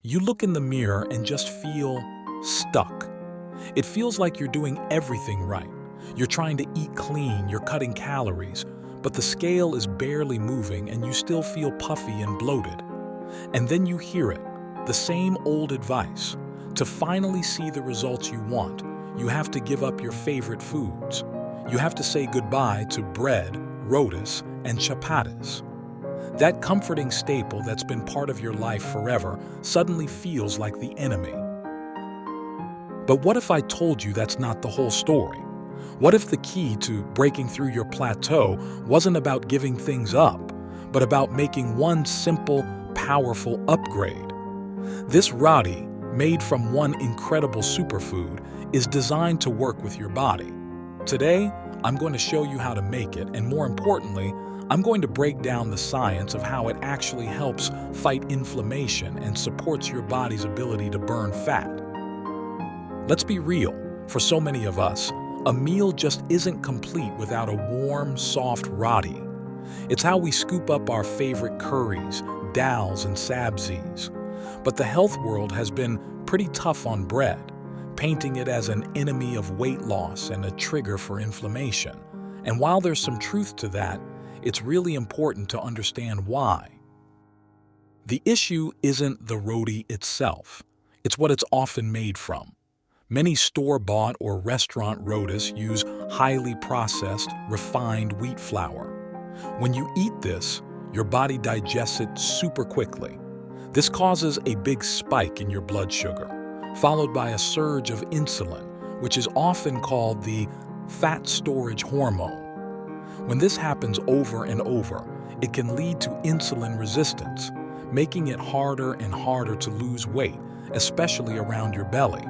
You look in the mirror and just feel stuck. It feels like you're doing everything right. You're trying to eat clean, you're cutting calories, but the scale is barely moving and you still feel puffy and bloated. And then you hear it, the same old advice. To finally see the results you want, you have to give up your favorite foods. You have to say goodbye to bread, rotis, and chapatis. That comforting staple that's been part of your life forever suddenly feels like the enemy. But what if I told you that's not the whole story? What if the key to breaking through your plateau wasn't about giving things up, but about making one simple, powerful upgrade? This roti, made from one incredible superfood, is designed to work with your body. Today, I'm going to show you how to make it, and more importantly, I'm going to break down the science of how it actually helps fight inflammation and supports your body's ability to burn fat. Let's be real, for so many of us, a meal just isn't complete without a warm, soft roti. It's how we scoop up our favorite curries, dals, and sabzis. But the health world has been pretty tough on bread, painting it as an enemy of weight loss and a trigger for inflammation. And while there's some truth to that, it's really important to understand why. The issue isn't the roti itself. It's what it's often made from. Many store-bought or restaurant rotis use highly processed, refined wheat flour. When you eat this, your body digests it super quickly. This causes a big spike in your blood sugar, followed by a surge of insulin, which is often called the fat storage hormone. When this happens over and over, it can lead to insulin resistance, making it harder and harder to lose weight, especially around your belly.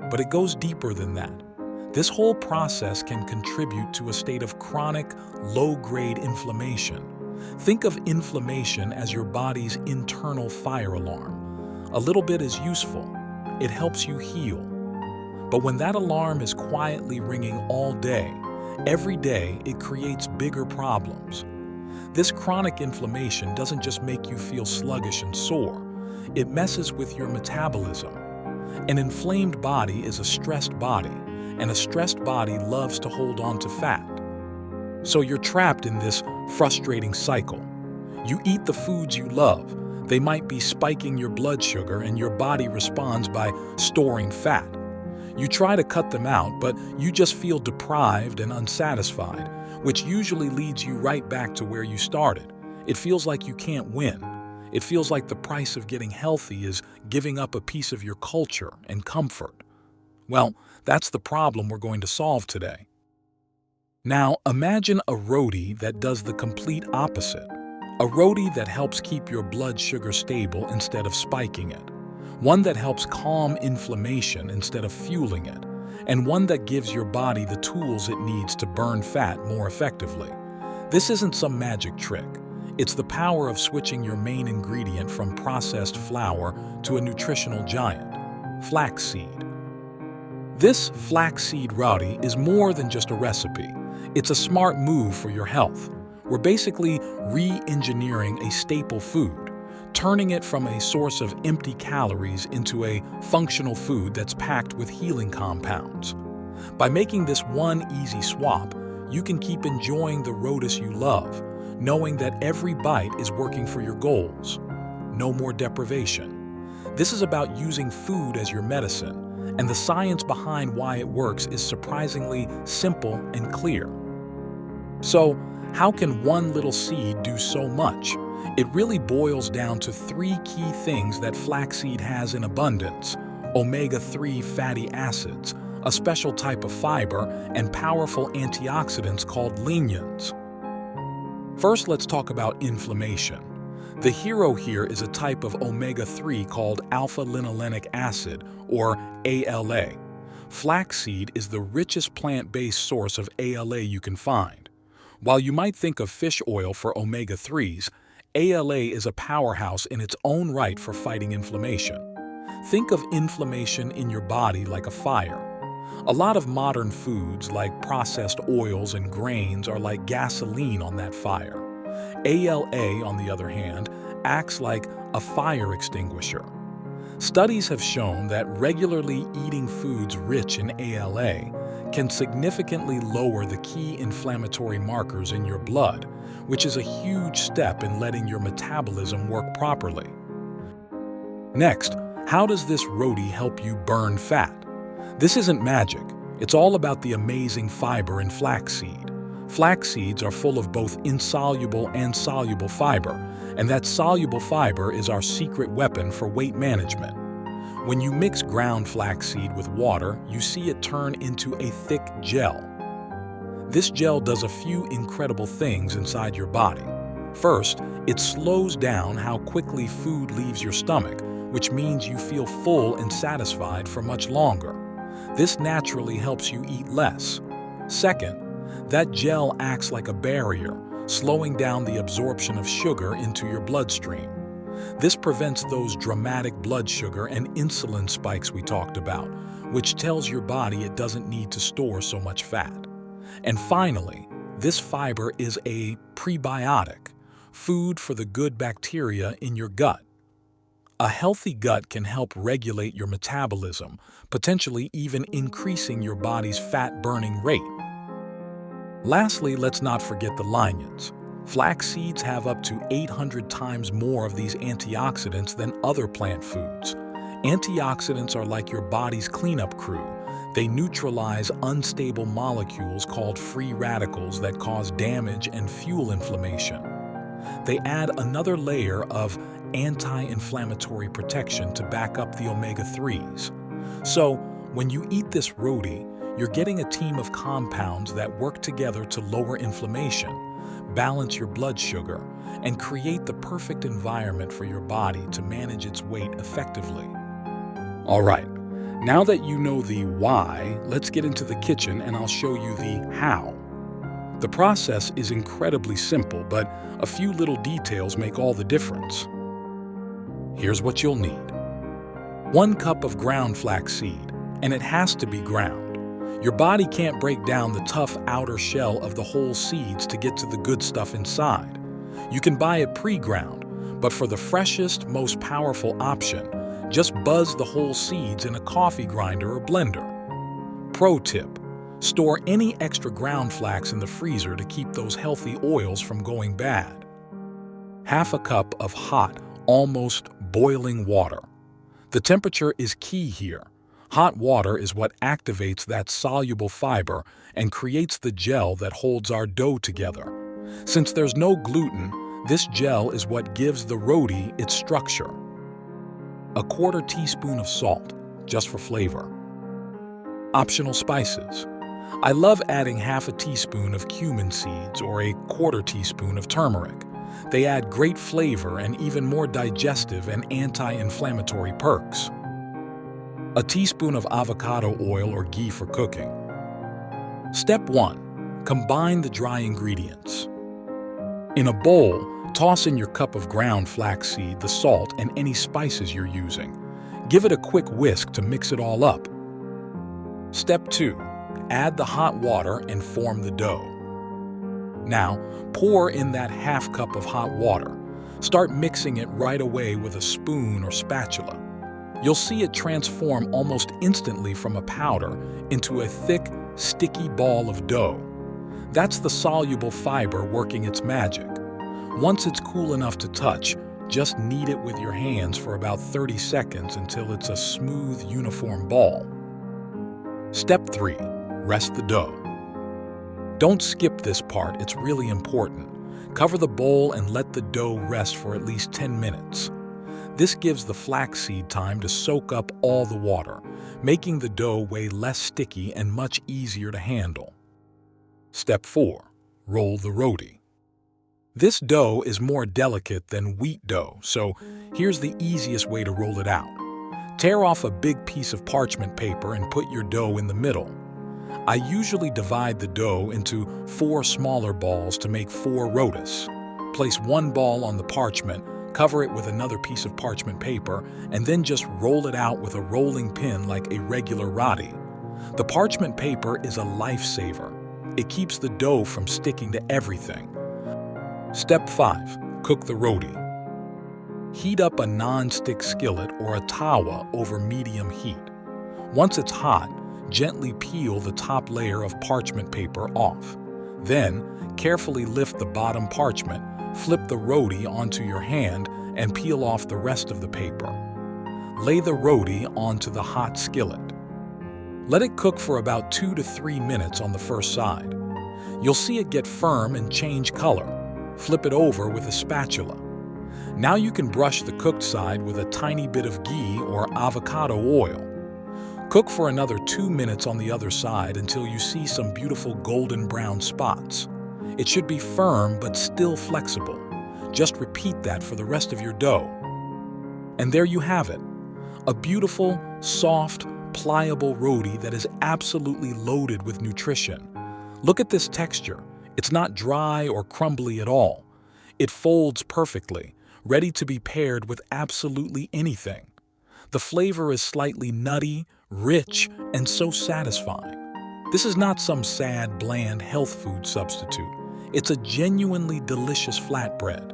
But it goes deeper than that. This whole process can contribute to a state of chronic, low-grade inflammation. Think of inflammation as your body's internal fire alarm. A little bit is useful. It helps you heal. But when that alarm is quietly ringing all day, every day, it creates bigger problems. This chronic inflammation doesn't just make you feel sluggish and sore. It messes with your metabolism. An inflamed body is a stressed body, and a stressed body loves to hold on to fat. So you're trapped in this frustrating cycle. You eat the foods you love. They might be spiking your blood sugar, and your body responds by storing fat. You try to cut them out, but you just feel deprived and unsatisfied, which usually leads you right back to where you started. It feels like you can't win. It feels like the price of getting healthy is giving up a piece of your culture and comfort. Well, that's the problem we're going to solve today. Now, imagine a roti that does the complete opposite. A roti that helps keep your blood sugar stable instead of spiking it. One that helps calm inflammation instead of fueling it, and one that gives your body the tools it needs to burn fat more effectively. This isn't some magic trick. It's the power of switching your main ingredient from processed flour to a nutritional giant, flaxseed. This flaxseed roti is more than just a recipe. It's a smart move for your health. We're basically re-engineering a staple food, turning it from a source of empty calories into a functional food that's packed with healing compounds. By making this one easy swap, you can keep enjoying the rotis you love, knowing that every bite is working for your goals. No more deprivation. This is about using food as your medicine, and the science behind why it works is surprisingly simple and clear. So, how can one little seed do so much? It really boils down to three key things that flaxseed has in abundance: omega-3 fatty acids, a special type of fiber, and powerful antioxidants called lignans. First, let's talk about inflammation. The hero here is a type of omega-3 called alpha-linolenic acid, or ALA. Flaxseed is the richest plant-based source of ALA you can find. While you might think of fish oil for omega-3s, ALA is a powerhouse in its own right for fighting inflammation. Think of inflammation in your body like a fire. A lot of modern foods, like processed oils and grains, are like gasoline on that fire. ALA, on the other hand, acts like a fire extinguisher. Studies have shown that regularly eating foods rich in ALA can significantly lower the key inflammatory markers in your blood, which is a huge step in letting your metabolism work properly. Next, how does this roti help you burn fat? This isn't magic. It's all about the amazing fiber in flaxseed. Flax seeds are full of both insoluble and soluble fiber, and that soluble fiber is our secret weapon for weight management. When you mix ground flaxseed with water, you see it turn into a thick gel. This gel does a few incredible things inside your body. First, it slows down how quickly food leaves your stomach, which means you feel full and satisfied for much longer. This naturally helps you eat less. Second, that gel acts like a barrier, slowing down the absorption of sugar into your bloodstream. This prevents those dramatic blood sugar and insulin spikes we talked about, which tells your body it doesn't need to store so much fat. And finally, this fiber is a prebiotic, food for the good bacteria in your gut. A healthy gut can help regulate your metabolism, potentially even increasing your body's fat-burning rate. Lastly, let's not forget the lignans. Flax seeds have up to 800 times more of these antioxidants than other plant foods. Antioxidants are like your body's cleanup crew. They neutralize unstable molecules called free radicals that cause damage and fuel inflammation. They add another layer of anti-inflammatory protection to back up the omega-3s. So, when you eat this roti, you're getting a team of compounds that work together to lower inflammation, balance your blood sugar, and create the perfect environment for your body to manage its weight effectively. All right, now that you know the why, let's get into the kitchen and I'll show you the how. The process is incredibly simple, but a few little details make all the difference. Here's what you'll need. 1 cup of ground flaxseed, and it has to be ground. Your body can't break down the tough outer shell of the whole seeds to get to the good stuff inside. You can buy it pre-ground, but for the freshest, most powerful option, just buzz the whole seeds in a coffee grinder or blender. Pro tip: store any extra ground flax in the freezer to keep those healthy oils from going bad. 1/2 cup of hot, almost boiling water. The temperature is key here. Hot water is what activates that soluble fiber and creates the gel that holds our dough together. Since there's no gluten, this gel is what gives the roti its structure. 1/4 teaspoon of salt, just for flavor. Optional spices. I love adding 1/2 teaspoon of cumin seeds or 1/4 teaspoon of turmeric. They add great flavor and even more digestive and anti-inflammatory perks. 1 teaspoon of avocado oil or ghee for cooking. Step 1. Combine the dry ingredients. In a bowl, toss in your cup of ground flaxseed, the salt, and any spices you're using. Give it a quick whisk to mix it all up. Step 2. Add the hot water and form the dough. Now, pour in that 1/2 cup of hot water. Start mixing it right away with a spoon or spatula. You'll see it transform almost instantly from a powder into a thick, sticky ball of dough. That's the soluble fiber working its magic. Once it's cool enough to touch, just knead it with your hands for about 30 seconds until it's a smooth, uniform ball. Step 3. Rest the dough. Don't skip this part, it's really important. Cover the bowl and let the dough rest for at least 10 minutes. This gives the flaxseed time to soak up all the water, making the dough way less sticky and much easier to handle. Step 4. Roll the roti. This dough is more delicate than wheat dough, so here's the easiest way to roll it out. Tear off a big piece of parchment paper and put your dough in the middle. I usually divide the dough into 4 smaller balls to make 4 rotis. Place 1 ball on the parchment, cover it with another piece of parchment paper, and then just roll it out with a rolling pin like a regular roti. The parchment paper is a lifesaver. It keeps the dough from sticking to everything. Step 5. Cook the roti. Heat up a non-stick skillet or a tawa over medium heat. Once it's hot, gently peel the top layer of parchment paper off. Then, carefully lift the bottom parchment, flip the roti onto your hand, and peel off the rest of the paper. Lay the roti onto the hot skillet. Let it cook for about 2 to 3 minutes on the first side. You'll see it get firm and change color. Flip it over with a spatula. Now you can brush the cooked side with a tiny bit of ghee or avocado oil. Cook for another 2 minutes on the other side until you see some beautiful golden brown spots. It should be firm but still flexible. Just repeat that for the rest of your dough. And there you have it. A beautiful, soft, pliable roti that is absolutely loaded with nutrition. Look at this texture. It's not dry or crumbly at all. It folds perfectly, ready to be paired with absolutely anything. The flavor is slightly nutty, rich, and so satisfying. This is not some sad, bland health food substitute. It's a genuinely delicious flatbread.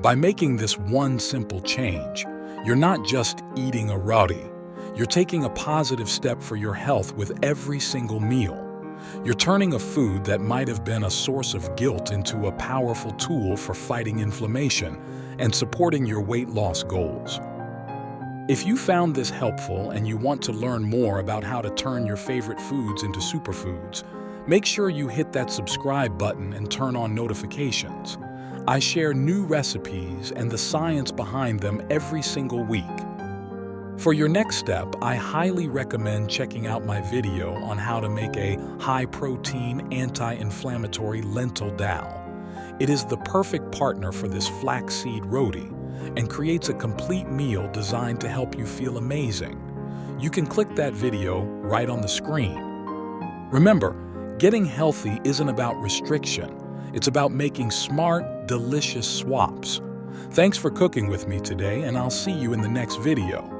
By making this one simple change, you're not just eating a roti. You're taking a positive step for your health with every single meal. You're turning a food that might have been a source of guilt into a powerful tool for fighting inflammation and supporting your weight loss goals. If you found this helpful and you want to learn more about how to turn your favorite foods into superfoods, make sure you hit that subscribe button and turn on notifications. I share new recipes and the science behind them every single week. For your next step, I highly recommend checking out my video on how to make a high-protein, anti-inflammatory lentil dal. It is the perfect partner for this flaxseed roti and creates a complete meal designed to help you feel amazing. You can click that video right on the screen. Remember, getting healthy isn't about restriction. It's about making smart, delicious swaps. Thanks for cooking with me today, and I'll see you in the next video.